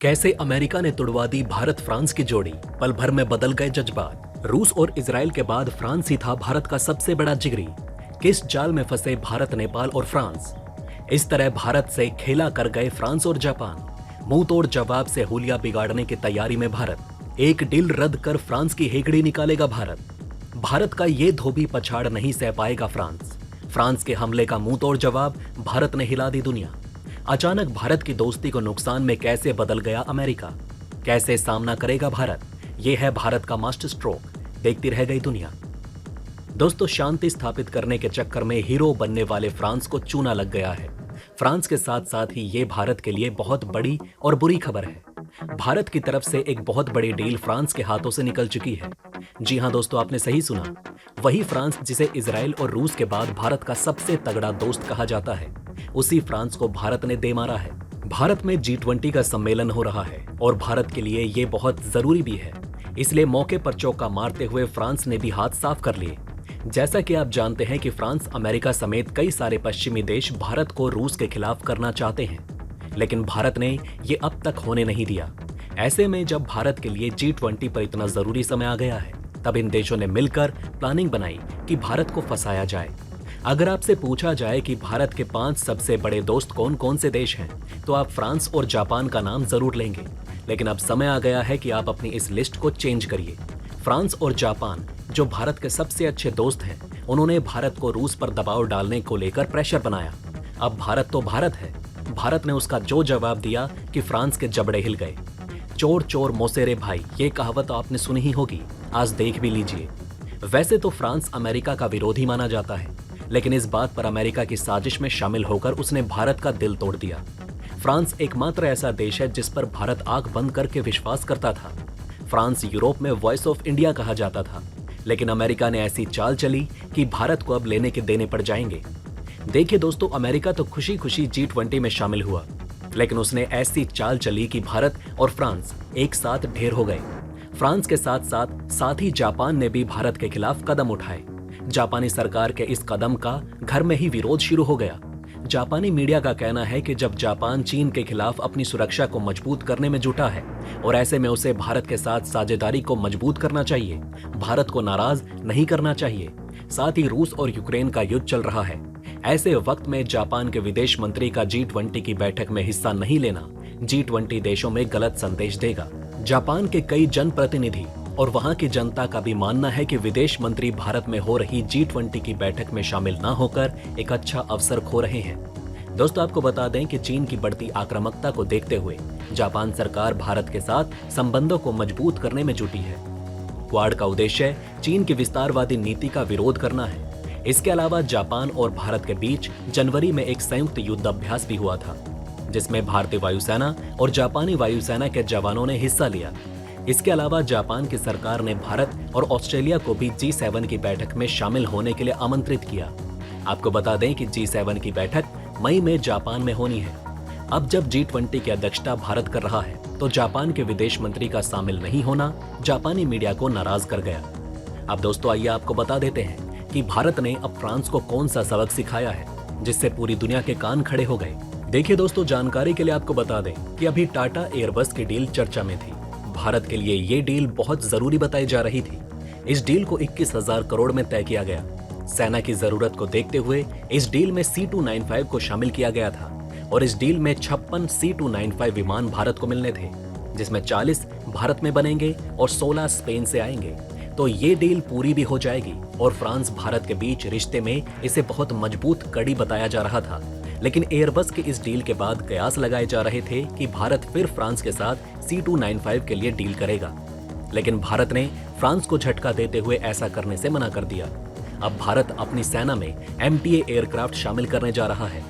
कैसे अमेरिका ने तुड़वा दी भारत फ्रांस की जोड़ी, पल भर में बदल गए जज्बात। रूस और इजराइल के बाद फ्रांस ही था भारत का सबसे बड़ा जिगरी। किस जाल में फंसे भारत, नेपाल और फ्रांस। इस तरह भारत से खेला कर गए फ्रांस और जापान। मुंह तोड़ जवाब से हुलिया बिगाड़ने की तैयारी में भारत। एक डील रद्द कर फ्रांस की हेकड़ी निकालेगा भारत। भारत का ये धोबी पछाड़ नहीं सह पाएगा फ्रांस। फ्रांस के हमले का मुंह तोड़ जवाब, भारत ने हिला दी दुनिया। अचानक भारत की दोस्ती को नुकसान में कैसे बदल गया अमेरिका, कैसे सामना करेगा भारत, ये है भारत का मास्टर स्ट्रोक। देखती रह गई दुनिया। दोस्तों, शांति स्थापित करने के चक्कर में हीरो बनने वाले फ्रांस को चूना लग गया है। फ्रांस के साथ साथ ही ये भारत के लिए बहुत बड़ी और बुरी खबर है। भारत की तरफ से एक बहुत बड़ी डील फ्रांस के हाथों से निकल चुकी है। जी हां दोस्तों, आपने सही सुना। वही फ्रांस जिसे इजराइल और रूस के बाद भारत का सबसे तगड़ा दोस्त कहा जाता है, उसी फ्रांस को भारत ने दे मारा है। भारत में G20 का सम्मेलन हो रहा है और भारत के लिए ये बहुत जरूरी भी है। इसलिए मौके पर चौका मारते हुए फ्रांस ने भी हाथ साफ कर लिए। जैसा कि आप जानते हैं कि फ्रांस, अमेरिका समेत कई सारे पश्चिमी देश भारत को रूस के खिलाफ करना चाहते हैं, लेकिन भारत ने ये अब तक होने नहीं दिया। ऐसे में जब भारत के लिए G20 पर इतना जरूरी समय आ गया है, तब इन देशों ने मिलकर प्लानिंग बनाई कि भारत को फंसाया जाए। अगर आपसे पूछा जाए कि भारत के 5 सबसे बड़े दोस्त कौन कौन से देश हैं, तो आप फ्रांस और जापान का नाम जरूर लेंगे। लेकिन अब समय आ गया है कि आप अपनी इस लिस्ट को चेंज करिए। फ्रांस और जापान, जो भारत के सबसे अच्छे दोस्त हैं, उन्होंने भारत को रूस पर दबाव डालने को लेकर प्रेशर बनाया। अब भारत तो भारत है। भारत ने उसका जो जवाब दिया कि फ्रांस के जबड़े हिल गए। चोर चोर मौसेरे भाई, ये कहावत आपने सुनी ही होगी, आज देख भी लीजिए। वैसे तो फ्रांस अमेरिका का विरोधी माना जाता है, लेकिन इस बात पर अमेरिका की साजिश में शामिल होकर उसने भारत का दिल तोड़ दिया। फ्रांस एकमात्र ऐसा देश है जिस पर भारत आंख बंद करके विश्वास करता था। फ्रांस यूरोप में वॉइस ऑफ इंडिया कहा जाता था, लेकिन अमेरिका ने ऐसी चाल चली कि भारत को अब लेने के देने पड़ जाएंगे। देखिए दोस्तों, अमेरिका तो खुशी खुशी G20 में शामिल हुआ, लेकिन उसने ऐसी चाल चली कि भारत और फ्रांस एक साथ ढेर हो गए। फ्रांस के साथ ही जापान ने भी भारत के खिलाफ कदम उठाए। जापानी सरकार के इस कदम का घर में ही विरोध शुरू हो गया। जापानी मीडिया का कहना है कि जब जापान चीन के खिलाफ अपनी सुरक्षा को मजबूत करने में जुटा है और ऐसे में उसे भारत के साथ साझेदारी को मजबूत करना चाहिए, भारत को नाराज नहीं करना चाहिए। साथ ही रूस और यूक्रेन का युद्ध चल रहा है। ऐसे वक्त में जापान के विदेश मंत्री का G20 की बैठक में हिस्सा नहीं लेना G20 देशों में गलत संदेश देगा। जापान के कई जनप्रतिनिधि और वहां की जनता का भी मानना है कि विदेश मंत्री भारत में हो रही G20 की बैठक में शामिल न होकर एक अच्छा अवसर खो रहे हैं। दोस्तों, आपको बता दें कि चीन की बढ़ती आक्रामकता को देखते हुए जापान सरकार भारत के साथ संबंधों को मजबूत करने में जुटी है। क्वाड का उद्देश्य चीन की विस्तारवादी नीति का विरोध करना है। इसके अलावा जापान और भारत के बीच जनवरी में एक संयुक्त युद्ध अभ्यास भी हुआ था, जिसमें भारतीय वायुसेना और जापानी वायुसेना के जवानों ने हिस्सा लिया। इसके अलावा जापान की सरकार ने भारत और ऑस्ट्रेलिया को भी G7 की बैठक में शामिल होने के लिए आमंत्रित किया। आपको बता दें कि G7 की बैठक मई में जापान में होनी है। अब जब G20 की अध्यक्षता भारत कर रहा है, तो जापान के विदेश मंत्री का शामिल नहीं होना जापानी मीडिया को नाराज कर गया। अब दोस्तों, आइए आपको बता देते हैं कि भारत ने अब फ्रांस को कौन सा सबक सिखाया है, जिससे पूरी दुनिया के कान खड़े हो गए। देखिए दोस्तों, जानकारी के लिए आपको बता दें कि अभी टाटा एयरबस की डील चर्चा में थी। भारत के लिए ये डील बहुत जरूरी बताई जा रही थी। इस डील को 21,000 करोड़ में तय किया गया। सेना की जरूरत को देखते हुए इस डील में C295 को शामिल किया गया था और इस डील में 56 C295 विमान भारत को मिलने थे, जिसमें 40 भारत में बनेंगे और 16 स्पेन से आएंगे। तो ये डील पूरी भी हो जाएगी और फ्रांस भारत के बीच रिश्ते में इसे बहुत मजबूत कड़ी बताया जा रहा था। लेकिन एयरबस के इस डील के बाद कयास लगाए जा रहे थे कि भारत फिर फ्रांस के साथ C295 के लिए डील करेगा, लेकिन भारत ने फ्रांस को झटका देते हुए ऐसा करने से मना कर दिया। अब भारत अपनी सेना में MTA एयरक्राफ्ट शामिल करने जा रहा है।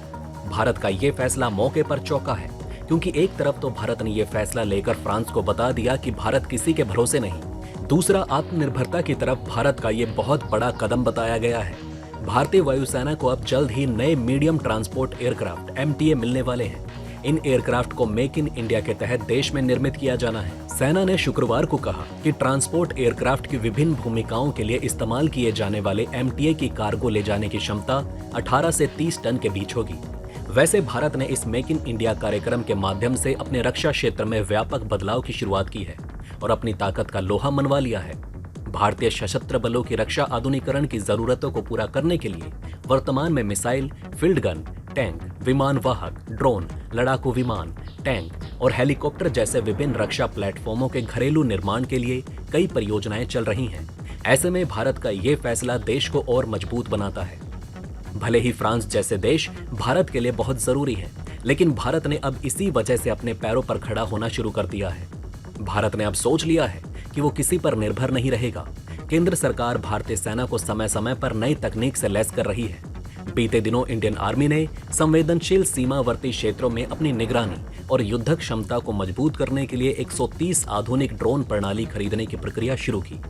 भारत का ये फैसला मौके पर चौंका है, क्योंकि एक तरफ तो भारत ने यह फैसला लेकर फ्रांस को बता दिया कि भारत किसी के भरोसे नहीं, दूसरा आत्मनिर्भरता की तरफ भारत का ये बहुत बड़ा कदम बताया गया है। भारतीय वायुसेना को अब जल्द ही नए मीडियम ट्रांसपोर्ट एयरक्राफ्ट MTA मिलने वाले हैं। इन एयरक्राफ्ट को मेक इन इंडिया के तहत देश में निर्मित किया जाना है। सेना ने शुक्रवार को कहा कि ट्रांसपोर्ट एयरक्राफ्ट की विभिन्न भूमिकाओं के लिए इस्तेमाल किए जाने वाले MTA की कार्गो ले जाने की क्षमता 18 से 30 टन के बीच होगी। वैसे भारत ने इस मेक इन इंडिया कार्यक्रम के माध्यम से अपने रक्षा क्षेत्र में व्यापक बदलाव की शुरुआत की है और अपनी ताकत का लोहा मनवा लिया है। भारतीय सशस्त्र बलों की रक्षा आधुनिकीकरण की जरूरतों को पूरा करने के लिए वर्तमान में मिसाइल, फील्ड गन, टैंक, विमान वाहक, ड्रोन, लड़ाकू विमान, टैंक और हेलीकॉप्टर जैसे विभिन्न रक्षा प्लेटफॉर्मों के घरेलू निर्माण के लिए कई परियोजनाएं चल रही हैं। ऐसे में भारत का ये फैसला देश को और मजबूत बनाता है। भले ही फ्रांस जैसे देश भारत के लिए बहुत जरूरी है, लेकिन भारत ने अब इसी वजह से अपने पैरों पर खड़ा होना शुरू कर दिया है। भारत ने अब सोच लिया है कि वो किसी पर निर्भर नहीं रहेगा। केंद्र सरकार भारतीय सेना को समय समय पर नई तकनीक से लैस कर रही है। बीते दिनों इंडियन आर्मी ने संवेदनशील सीमावर्ती क्षेत्रों में अपनी निगरानी और युद्धक क्षमता को मजबूत करने के लिए 130 आधुनिक ड्रोन प्रणाली खरीदने की प्रक्रिया शुरू की।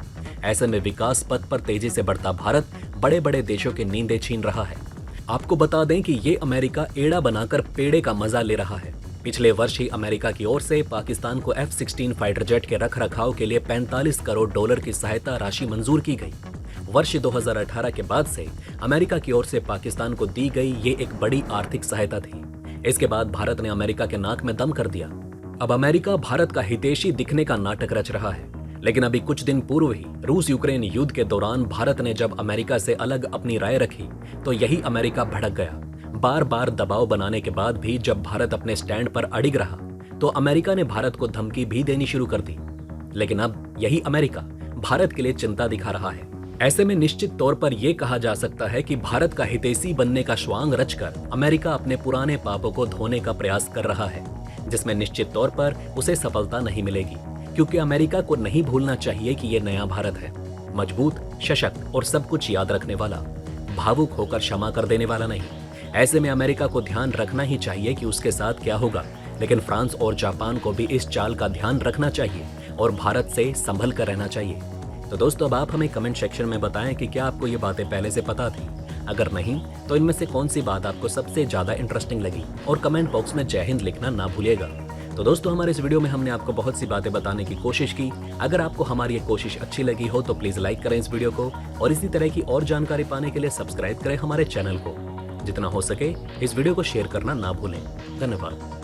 ऐसे में विकास पथ पर तेजी से बढ़ता भारत बड़े बड़े देशों की नींदें छीन रहा है। आपको बता दें कि ये अमेरिका एड़ा बनाकर पेड़े का मजा ले रहा है। पिछले वर्ष ही अमेरिका की ओर से पाकिस्तान को F-16 फाइटर जेट के रखरखाव के लिए 45 करोड़ डॉलर की सहायता राशि मंजूर की गई। वर्ष 2018 के बाद से अमेरिका की ओर से पाकिस्तान को दी गई ये एक बड़ी आर्थिक सहायता थी। इसके बाद भारत ने अमेरिका के नाक में दम कर दिया। अब अमेरिका भारत का हितैषी दिखने का नाटक रच रहा है। लेकिन अभी कुछ दिन पूर्व ही रूस यूक्रेन युद्ध के दौरान भारत ने जब अमेरिका से अलग अपनी राय रखी तो यही अमेरिका भड़क गया। बार बार दबाव बनाने के बाद भी जब भारत अपने स्टैंड पर अड़िग रहा तो अमेरिका ने भारत को धमकी भी देनी शुरू कर दी। लेकिन अब यही अमेरिका भारत के लिए चिंता दिखा रहा है। ऐसे में निश्चित तौर पर यह कहा जा सकता है कि भारत का हितैषी बनने का श्वांग रचकर अमेरिका अपने पुराने पापों को धोने का प्रयास कर रहा है, जिसमें निश्चित तौर पर उसे सफलता नहीं मिलेगी, क्योंकि अमेरिका को नहीं भूलना चाहिए कि यह नया भारत है, मजबूत, सशक्त और सब कुछ याद रखने वाला, भावुक होकर क्षमा कर देने वाला नहीं। ऐसे में अमेरिका को ध्यान रखना ही चाहिए कि उसके साथ क्या होगा, लेकिन फ्रांस और जापान को भी इस चाल का ध्यान रखना चाहिए और भारत से संभल कर रहना चाहिए। तो दोस्तों, अब आप हमें कमेंट सेक्शन में बताएं कि क्या आपको ये बातें पहले से पता थी। अगर नहीं तो इनमें से कौन सी बात आपको सबसे ज्यादा इंटरेस्टिंग लगी, और कमेंट बॉक्स में जय हिंद लिखना ना भूलिएगा। तो दोस्तों, हमारे इस वीडियो में हमने आपको बहुत सी बातें बताने की कोशिश की। अगर आपको हमारी ये कोशिश अच्छी लगी हो तो प्लीज लाइक करें इस वीडियो को, और इसी तरह की और जानकारी पाने के लिए सब्सक्राइब करें हमारे चैनल को। जितना हो सके इस वीडियो को शेयर करना ना भूलें। धन्यवाद।